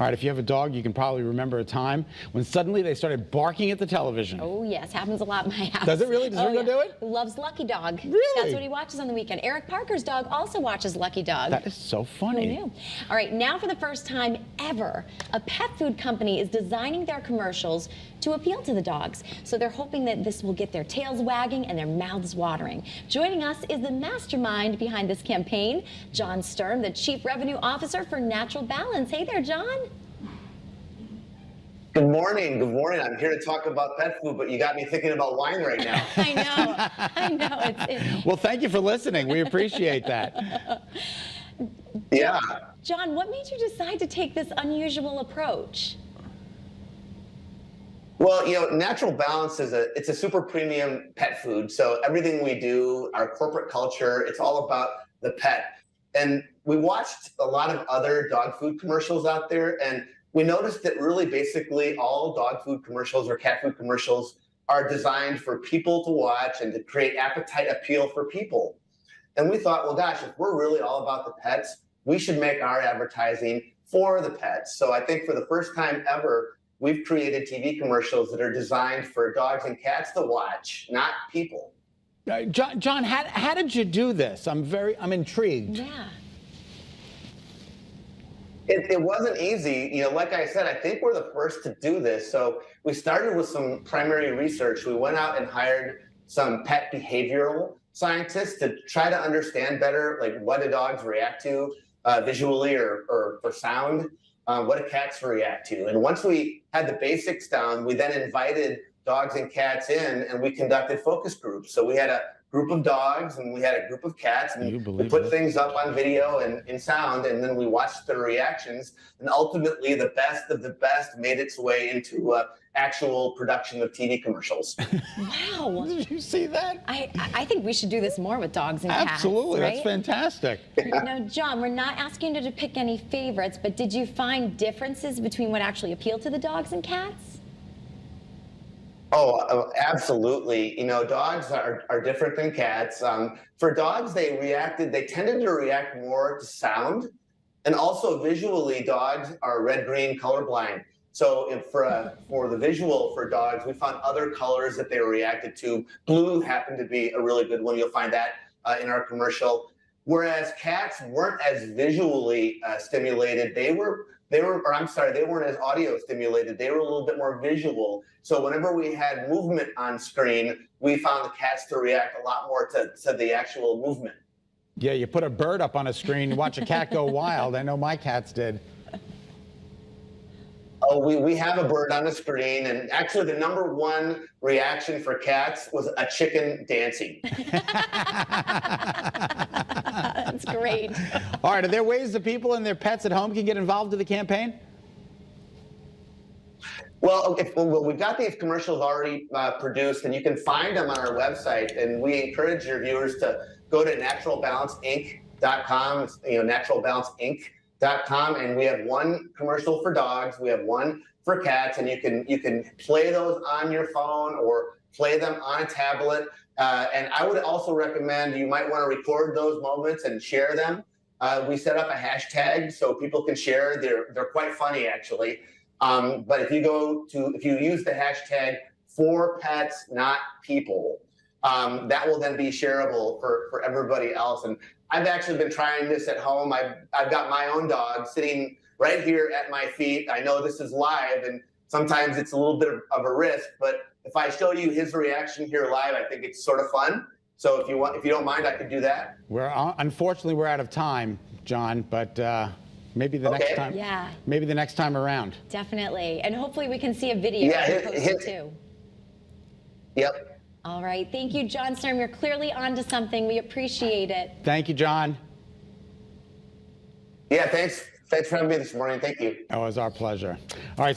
All right, if you have a dog, you can probably remember a time when suddenly they started barking at the television. Oh, yes. Happens a lot in my house. Does it really? Does everyone do it? He loves Lucky Dog. Really? That's what he watches on the weekend. Eric Parker's dog also watches Lucky Dog. That is so funny. Who knew? All right, now for the first time ever, a pet food company is designing their commercials to appeal to the dogs. So they're hoping that this will get their tails wagging and their mouths watering. Joining us is the mastermind behind this campaign, John Sturm, the Chief Revenue Officer for Natural Balance. Hey there, John. Good morning. Good morning. I'm here to talk about pet food, but you got me thinking about wine right now. I know. Well, thank you for listening. We appreciate that. Yeah. John, what made you decide to take this unusual approach? Well, Natural Balance it's a super premium pet food. So everything we do, our corporate culture, it's all about the pet. And we watched a lot of other dog food commercials out there, and we noticed that really basically all dog food commercials or cat food commercials are designed for people to watch and to create appetite appeal for people. And we thought, well, gosh, if we're really all about the pets, we should make our advertising for the pets. So I think for the first time ever, we've created TV commercials that are designed for dogs and cats to watch, not people. John, how did you do this? I'm intrigued. Yeah. It wasn't easy. Like I said, I think we're the first to do this. So we started with some primary research. We went out and hired some pet behavioral scientists to try to understand better, like what do dogs react to visually or for sound, what do cats react to. And once we had the basics down, we then invited dogs and cats in and we conducted focus groups. So we had a group of dogs and we had a group of cats, and we put things up on video and in sound, and then we watched their reactions, and ultimately the best of the best made its way into actual production of TV commercials. Wow. Did you see that? I think we should do this more with dogs and cats. Absolutely. Right? That's fantastic. Now, John, we're not asking you to pick any favorites, but did you find differences between what actually appealed to the dogs and cats? Oh, absolutely. Dogs are different than cats. For dogs, they tended to react more to sound, and also visually, dogs are red-green colorblind. So for the visual for dogs, we found other colors that they reacted to. Blue happened to be a really good one. You'll find that in our commercial. Whereas cats weren't as visually stimulated. They weren't as audio stimulated. They were a little bit more visual. So whenever we had movement on screen, we found the cats to react a lot more to the actual movement. Yeah, you put a bird up on a screen, you watch a cat go wild. I know my cats did. Oh, we have a bird on the screen, and actually the #1 reaction for cats was a chicken dancing. That's great. All right, are there ways that people and their pets at home can get involved in the campaign? Well, we've got these commercials already produced, and you can find them on our website, and we encourage your viewers to go to naturalbalanceinc.com, naturalbalanceinc.com, and we have one commercial for dogs, we have one for cats, and you can play those on your phone or play them on a tablet. And I would also recommend you might want to record those moments and share them. We set up a hashtag so people can share. They're quite funny, actually. But if you use the hashtag for pets, not people, that will then be shareable for everybody else. And I've actually been trying this at home. I've got my own dog sitting right here at my feet. I know this is live, and sometimes it's a little bit of a risk, but if I show you his reaction here live, I think it's sort of fun. So if you don't mind, I could do that. Unfortunately, we're out of time, John, but maybe the next time. Yeah. Maybe the next time around. Definitely. And hopefully we can see a video posted too. Yep. All right. Thank you, John Sturm. You're clearly onto something. We appreciate it. Thank you, John. Yeah, thanks for having me this morning. Thank you. Oh, it was our pleasure. All right.